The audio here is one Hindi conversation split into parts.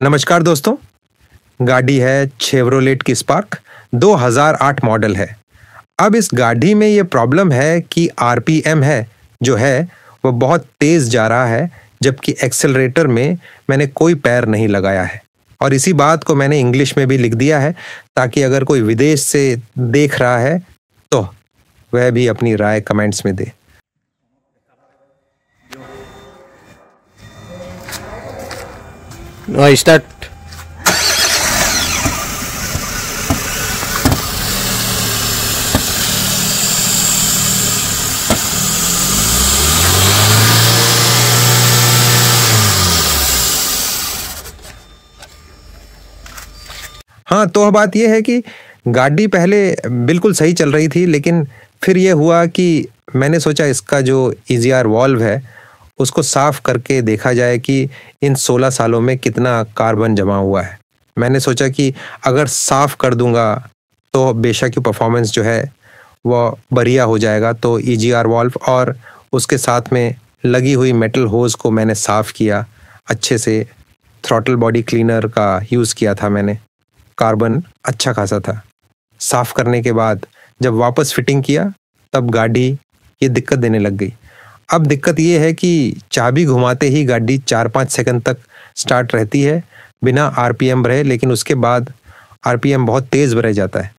नमस्कार दोस्तों। गाड़ी है शेवरोलेट की स्पार्क 2008 मॉडल है। अब इस गाड़ी में ये प्रॉब्लम है कि आरपीएम है जो है वो बहुत तेज़ जा रहा है, जबकि एक्सेलरेटर में मैंने कोई पैर नहीं लगाया है। और इसी बात को मैंने इंग्लिश में भी लिख दिया है ताकि अगर कोई विदेश से देख रहा है तो वह भी अपनी राय कमेंट्स में दे। स्टार्ट। हाँ, तो बात यह है कि गाड़ी पहले बिल्कुल सही चल रही थी, लेकिन फिर ये हुआ कि मैंने सोचा इसका जो ईजीआर वॉल्व है उसको साफ़ करके देखा जाए कि इन 16 सालों में कितना कार्बन जमा हुआ है। मैंने सोचा कि अगर साफ़ कर दूंगा तो बेशक की परफॉर्मेंस जो है वो बढ़िया हो जाएगा। तो ईजीआर वॉल्व और उसके साथ में लगी हुई मेटल होज़ को मैंने साफ़ किया अच्छे से। थ्रॉटल बॉडी क्लीनर का यूज़ किया था मैंने। कार्बन अच्छा खासा था। साफ़ करने के बाद जब वापस फिटिंग किया तब गाड़ी ये दिक्कत देने लग गई। अब दिक्कत ये है कि चाबी घुमाते ही गाड़ी 4-5 सेकंड तक स्टार्ट रहती है बिना आरपीएम बढ़े, लेकिन उसके बाद आरपीएम बहुत तेज़ बढ़ जाता है।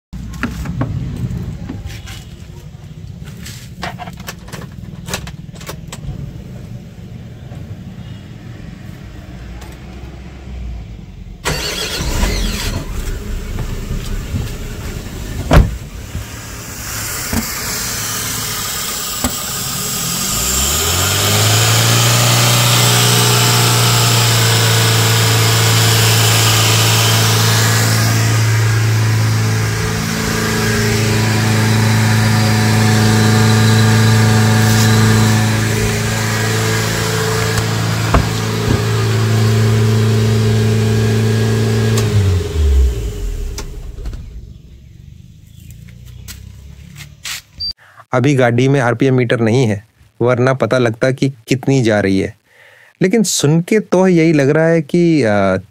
अभी गाड़ी में आरपीएम मीटर नहीं है, वरना पता लगता कि कितनी जा रही है। लेकिन सुन के तो यही लग रहा है कि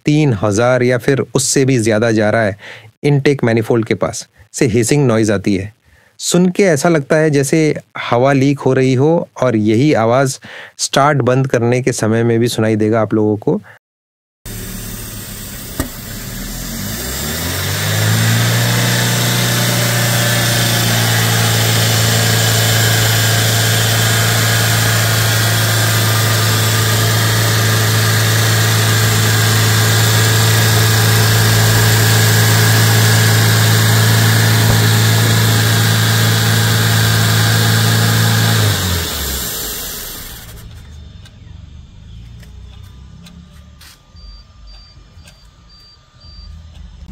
3000 या फिर उससे भी ज़्यादा जा रहा है। इनटेक मैनिफोल्ड के पास से हिसिंग नॉइज़ आती है। सुन के ऐसा लगता है जैसे हवा लीक हो रही हो, और यही आवाज़ स्टार्ट बंद करने के समय में भी सुनाई देगा आप लोगों को।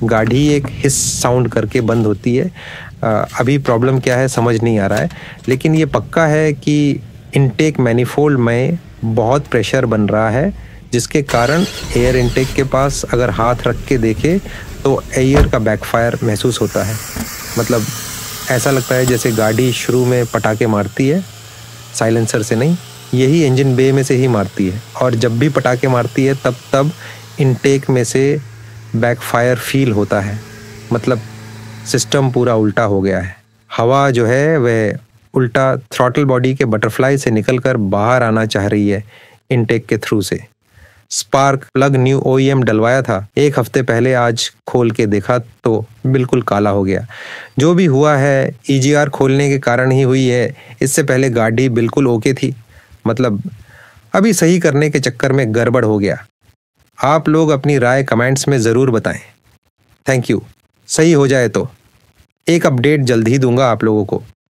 गाड़ी एक हिस साउंड करके बंद होती है। अभी प्रॉब्लम क्या है समझ नहीं आ रहा है, लेकिन ये पक्का है कि इनटेक मैनिफोल्ड में बहुत प्रेशर बन रहा है, जिसके कारण एयर इनटेक के पास अगर हाथ रख के देखे तो एयर का बैकफायर महसूस होता है। मतलब ऐसा लगता है जैसे गाड़ी शुरू में पटाखे मारती है, साइलेंसर से नहीं, यही इंजन बे में से ही मारती है। और जब भी पटाखे मारती है तब इनटेक में से बैकफायर फील होता है। मतलब सिस्टम पूरा उल्टा हो गया है। हवा जो है वह उल्टा थ्रॉटल बॉडी के बटरफ्लाई से निकलकर बाहर आना चाह रही है इनटेक के थ्रू से। स्पार्क प्लग न्यू ओईएम डलवाया था 1 हफ्ते पहले, आज खोल के देखा तो बिल्कुल काला हो गया। जो भी हुआ है ईजीआर खोलने के कारण ही हुई है। इससे पहले गाड़ी बिल्कुल ओके थी। मतलब अभी सही करने के चक्कर में गड़बड़ हो गया। आप लोग अपनी राय कमेंट्स में ज़रूर बताएं। Thank you. सही हो जाए तो एक अपडेट जल्द ही दूंगा आप लोगों को।